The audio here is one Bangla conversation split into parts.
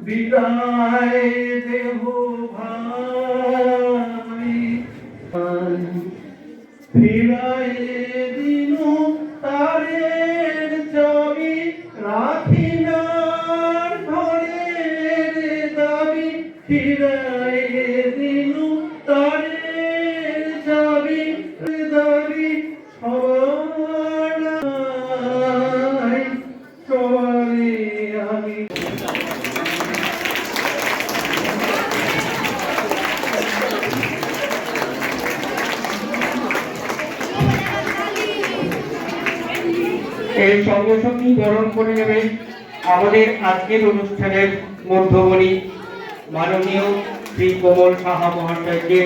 বিদায় দেহ ভাই ফিরাই দিনু তারের চাবি রাখি না ঘরের দাবি ফিরাই দিনু তারের চাবি দাবি সবার চলে আমি এই সর্বসঙ্গী বরণ করে নেবেন আমাদের আজকের অনুষ্ঠানের মধ্যমণি মাননীয় শ্রী কমল সাহা মহাশয়কে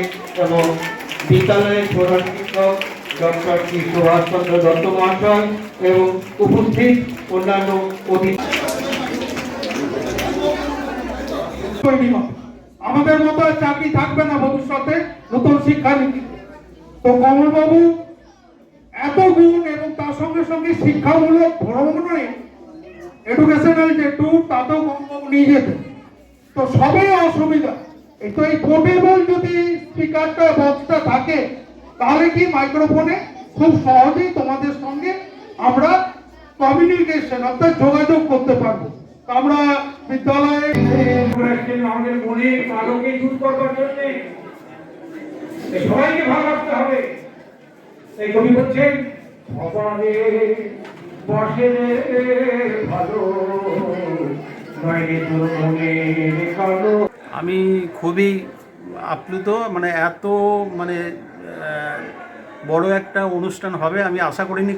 এবং বিদ্যালয়ের প্রধান শিক্ষক ডক্টর শ্রী সুভাষচন্দ্র দত্ত মহাশয় এবং উপস্থিত অন্যান্য অতিথি। আমাদের মতো চাকরি থাকবে না ভবিষ্যতে নতুন শিক্ষানীতি। তো কমলবাবু এত গুণ এবং তার সঙ্গে সঙ্গে শিক্ষামূলক ভ্রমণে এডুকেশনাল যে ট্যুর তাতেও কমলবাবু নিয়ে যেতেন। তো সবই অসুবিধা এই তো এই পোর্টেবল যদি স্পিকারটা বক্সটা থাকে তাহলে কি মাইক্রোফোনে খুব সহজেই তোমাদের সঙ্গে আমরা কমিউনিকেশন অর্থাৎ যোগাযোগ করতে পারবো। আমরা বিদ্যালয়ে আমাদের মনের আলোকে দূর করবার জন্য সবাইকে ভালোবাসতে হবে। এই কবি বলছেন অপারে বসে ভালো আমি খুবই আপ্লুত, মানে এত মানে বড় একটা অনুষ্ঠান হবে আমি আশা করিনি।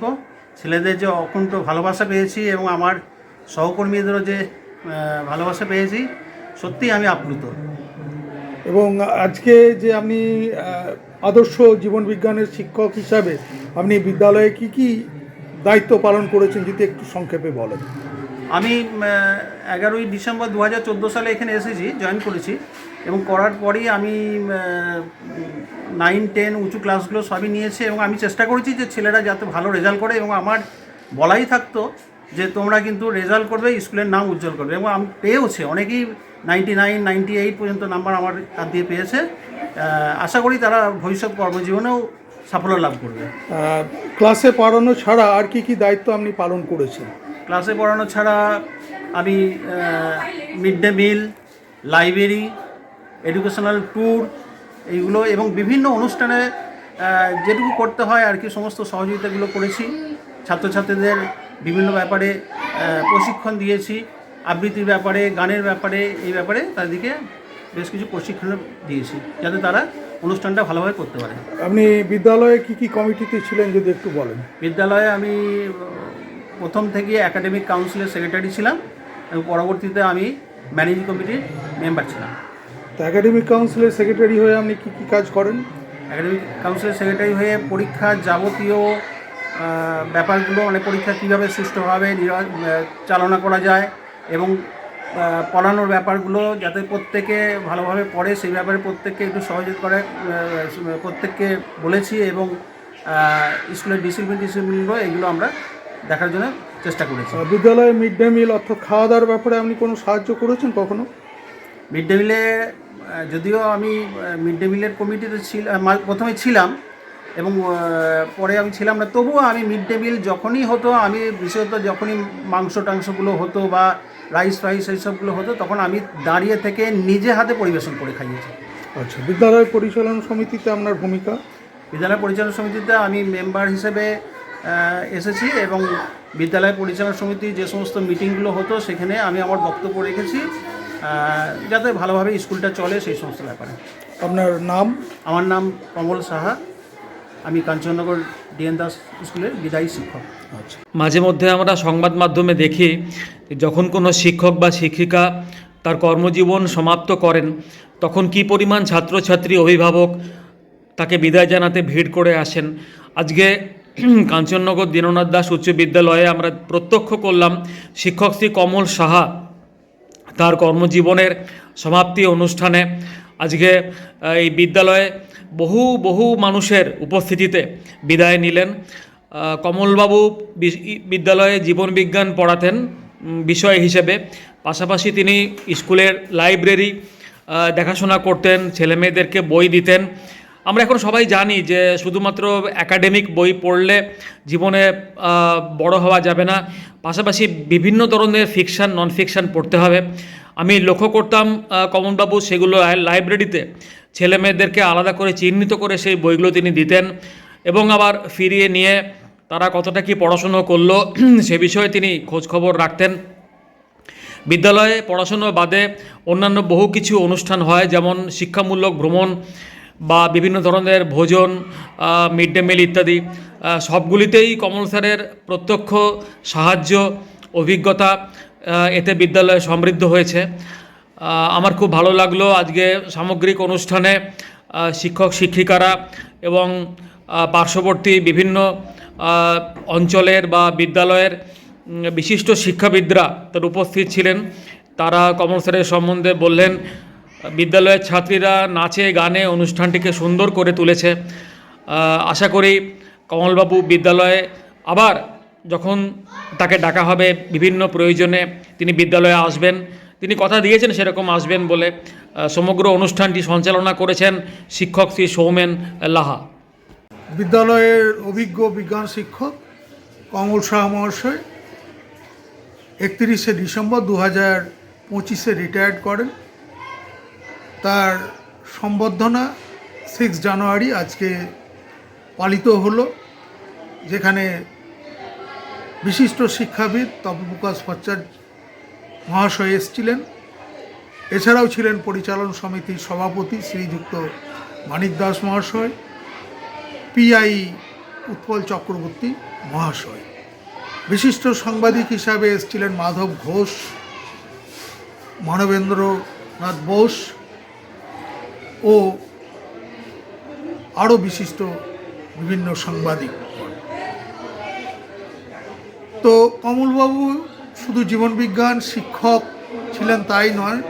ছেলেদের যে অকুণ্ঠ ভালোবাসা পেয়েছি এবং আমার সহকর্মীদেরও যে ভালোবাসা পেয়েছি, সত্যিই আমি আপ্লুত। এবং আজকে যে আপনি আদর্শ জীবন বিজ্ঞানের শিক্ষক হিসাবে আপনি বিদ্যালয়ে কি কি দায়িত্ব পালন করেছেন যদি একটু সংক্ষেপে বলেন। আমি 11ই ডিসেম্বর 2014 সালে এখানে এসেছি, জয়েন করেছি এবং করার পরেই আমি 9, 10 উঁচু ক্লাসগুলো সবই নিয়েছি এবং আমি চেষ্টা করেছি যে ছেলেরা যাতে ভালো রেজাল্ট করে এবং আমার বলাই থাকতো যে তোমরা কিন্তু রেজাল্ট করবে, স্কুলের নাম উজ্জ্বল করবে এবং আমি পেয়েওছি। অনেকেই 99, 98 পর্যন্ত নাম্বার আমার হাত দিয়ে পেয়েছে। আশা করি তারা ভবিষ্যৎ কর্মজীবনেও সাফল্য লাভ করবে। ক্লাসে পড়ানো ছাড়া আর কি কি দায়িত্ব আপনি পালন করেছেন? ক্লাসে পড়ানো ছাড়া আমি mid day meal, library, educational tour এইগুলো এবং বিভিন্ন অনুষ্ঠানে যেটুকু করতে হয় আর কি সমস্ত সহযোগিতাগুলো করেছি। ছাত্রছাত্রীদের বিভিন্ন ব্যাপারে প্রশিক্ষণ দিয়েছি, আবৃত্তির ব্যাপারে, গানের ব্যাপারে, এই ব্যাপারে তাদেরকে বেশ কিছু প্রশিক্ষণ দিয়েছি যাতে তারা অনুষ্ঠানটা ভালোভাবে করতে পারে। আপনি বিদ্যালয়ে কি কি কমিটিতে ছিলেন যদি একটু বলেন। বিদ্যালয়ে আমি প্রথম থেকে একাডেমিক কাউন্সিলের সেক্রেটারি ছিলাম এবং পরবর্তীতে আমি ম্যানেজিং কমিটির মেম্বার ছিলাম। তো একাডেমিক কাউন্সিলের সেক্রেটারি হয়ে আপনি কি কি কাজ করেন? একাডেমিক কাউন্সিলের সেক্রেটারি হয়ে পরীক্ষার যাবতীয় ব্যাপারগুলো, মানে পরীক্ষা কীভাবে সুষ্ঠুভাবে চালনা করা যায় এবং পড়ানোর ব্যাপারগুলো যাতে প্রত্যেকে ভালোভাবে পড়ে সেই ব্যাপারে প্রত্যেককে একটু সহযোগিতা করে প্রত্যেককে বলেছি এবং স্কুলের ডিসিপ্লিনগুলো এগুলো আমরা দেখার জন্য চেষ্টা করেছি। বিদ্যালয়ে মিড ডে মিল অর্থাৎ খাওয়া দাওয়ার ব্যাপারে আপনি কোনো সাহায্য করেছেন কখনো? মিড ডে মিলে যদিও আমি মিড ডে মিলের কমিটিতে প্রথমে ছিলাম এবং পরে আমি ছিলাম না, তবুও আমি মিড ডে মিল যখনই হতো, আমি বিশেষত যখনই মাংসটাংশগুলো হতো বা রাইস এইসবগুলো হতো তখন আমি দাঁড়িয়ে থেকে নিজে হাতে পরিবেশন করে খাইয়েছি। আচ্ছা, বিদ্যালয় পরিচালনা সমিতিতে আপনার ভূমিকা? বিদ্যালয় পরিচালনা সমিতিতে আমি মেম্বার হিসেবে এসেছি এবং বিদ্যালয় পরিচালনা সমিতি যে সমস্ত মিটিংগুলো হতো সেখানে আমি আমার বক্তব্য রেখেছি যাতে ভালোভাবে স্কুলটা চলে সেই সমস্ত ব্যাপারে। আপনার নাম? আমার নাম কমল সাহা, আমি কাঞ্চননগর ডিএন দাস স্কুলের বিদায়ী শিক্ষক। আচ্ছা, মাঝে মধ্যে আমরা সংবাদ মাধ্যমে দেখি যখন কোনো শিক্ষক বা শিক্ষিকা তার কর্মজীবন সমাপ্ত করেন তখন কি পরিমাণ ছাত্রছাত্রী, অভিভাবক তাকে বিদায় জানাতে ভিড় করে আসেন। আজকে কাঞ্চননগর দীননাথ দাস উচ্চ বিদ্যালয়ে আমরা প্রত্যক্ষ করলাম শিক্ষক শ্রী কমল সাহা তার কর্মজীবনের সমাপ্তি অনুষ্ঠানে আজকে এই বিদ্যালয়ে বহু মানুষের উপস্থিতিতে বিদায় নিলেন। কমলবাবু বিদ্যালয়ে জীবন বিজ্ঞান পড়াতেন বিষয় হিসেবে, পাশাপাশি তিনি স্কুলের লাইব্রেরি দেখাশোনা করতেন, ছেলেমেয়েদেরকে বই দিতেন। আমরা এখন সবাই জানি যে শুধুমাত্র একাডেমিক বই পড়লে জীবনে বড় হওয়া যাবে না, পাশাপাশি বিভিন্ন ধরনের ফিকশান নন ফিকশান পড়তে হবে। আমি লক্ষ্য করতাম কমলবাবু সেগুলো লাইব্রেরিতে ছেলেমেয়েদেরকে আলাদা করে চিহ্নিত করে সেই বইগুলো তিনি দিতেন, এবং আবার ফিরিয়ে নিয়ে তারা কতটা কি পড়াশুনো করলো সে বিষয়ে তিনি খোঁজখবর রাখতেন। বিদ্যালয়ে পড়াশুনো বাদে অন্যান্য বহু কিছু অনুষ্ঠান হয়, যেমন শিক্ষামূলক ভ্রমণ বা বিভিন্ন ধরনের ভোজন, মিড ডে মিল ইত্যাদি। সবগুলিতেই কমল স্যারের প্রত্যক্ষ সাহায্য, অভিজ্ঞতা, এতে বিদ্যালয় সমৃদ্ধ হয়েছে। আমার খুব ভালো লাগলো আজকে সামগ্রিক অনুষ্ঠানে শিক্ষক শিক্ষিকারা এবং পার্শ্ববর্তী বিভিন্ন অঞ্চলের বা বিদ্যালয়ের বিশিষ্ট শিক্ষাবিদরা তার উপস্থিত ছিলেন। তারা কমল স্যারের সম্বন্ধে বললেন। বিদ্যালয়ের ছাত্রীরা নাচে গানে অনুষ্ঠানটিকে সুন্দর করে তুলেছে। আশা করি কমলবাবু বিদ্যালয়ে আবার যখন তাকে ডাকা হবে বিভিন্ন প্রয়োজনে তিনি বিদ্যালয়ে আসবেন। তিনি কথা দিয়েছেন সেরকম আসবেন বলে। সমগ্র অনুষ্ঠানটি সঞ্চালনা করেছেন শিক্ষক শ্রী সৌমেন লাহা। বিদ্যালয়ের অভিজ্ঞ বিজ্ঞান শিক্ষক কমল শাহ মহাশয় 31শে ডিসেম্বর 2025 রিটায়ার্ড করেন। তার সম্বর্ধনা 6 জানুয়ারি আজকে পালিত হলো, যেখানে বিশিষ্ট শিক্ষাবিদ তপপ্রকাশ ভট্টাচার্য মহাশয় এসেছিলেন। এছাড়াও ছিলেন পরিচালন সমিতির সভাপতি শ্রীযুক্ত মানিক দাস মহাশয়, পিআই উৎপল চক্রবর্তী মহাশয়। বিশিষ্ট সাংবাদিক হিসাবে এসেছিলেন মাধব ঘোষ, মানবেন্দ্রনাথ বোস ও আরও বিশিষ্ট বিভিন্ন সাংবাদিক। তো কমলবাবু শুধু জীবনবিজ্ঞান শিক্ষক ছিলেন তাই নয়,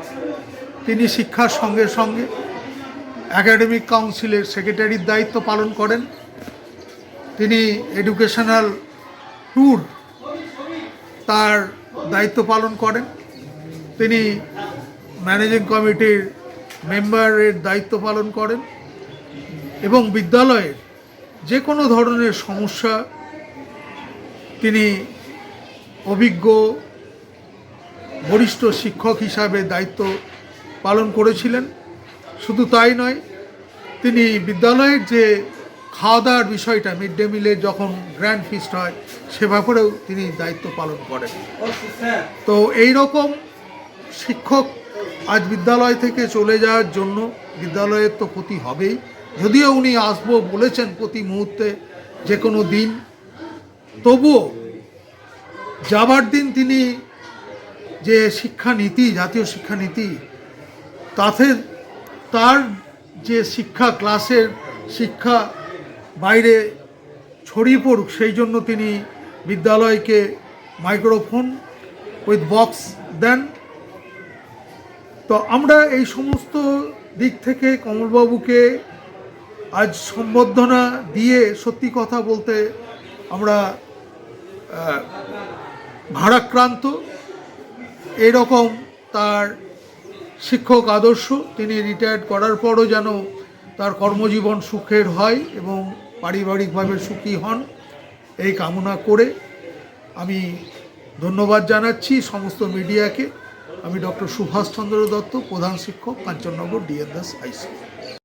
তিনি শিক্ষার সঙ্গে সঙ্গে একাডেমিক কাউন্সিলের সেক্রেটারির দায়িত্ব পালন করেন। তিনি এডুকেশনাল ট্যুর তার দায়িত্ব পালন করেন। তিনি ম্যানেজিং কমিটির মেম্বারের দায়িত্ব পালন করেন এবং বিদ্যালয়ের যে কোনো ধরনের সমস্যা তিনি অভিজ্ঞ বরিষ্ঠ শিক্ষক হিসাবে দায়িত্ব পালন করেছিলেন। শুধু তাই নয়, তিনি বিদ্যালয়ের যে খাওয়া দাওয়ার বিষয়টা, মিড ডে মিলের যখন গ্র্যান্ড ফিস্ট হয় সে ব্যাপারেও তিনি দায়িত্ব পালন করেন। তো এই রকম শিক্ষক আজ বিদ্যালয় থেকে চলে যাওয়ার জন্য বিদ্যালয়ের তো ক্ষতি হবেই, যদিও উনি আসবো বলেছেন প্রতি মুহূর্তে যে কোনো দিন, তবুও যাবার দিন তিনি যে শিক্ষানীতি, জাতীয় শিক্ষানীতি, তাতে তার যে শিক্ষা, ক্লাসের শিক্ষা বাইরে ছড়িয়ে পড়ুক সেই জন্য তিনি বিদ্যালয়কে মাইক্রোফোন উইথ বক্স দেন। তো আমরা এই সমস্ত দিক থেকে কমলবাবুকে আজ সম্বর্ধনা দিয়ে সত্যি কথা বলতে আমরা ভারাক্রান্ত। এরকম তার শিক্ষক আদর্শ, তিনি রিটায়ার্ড করার পরও যেন তার কর্মজীবন সুখের হয় এবং পারিবারিকভাবে সুখী হন, এই কামনা করে আমি ধন্যবাদ জানাচ্ছি সমস্ত মিডিয়াকে। আমি ডক্টর সুভাষচন্দ্র দত্ত, প্রধান শিক্ষক, Kanchannagar DN Das high school.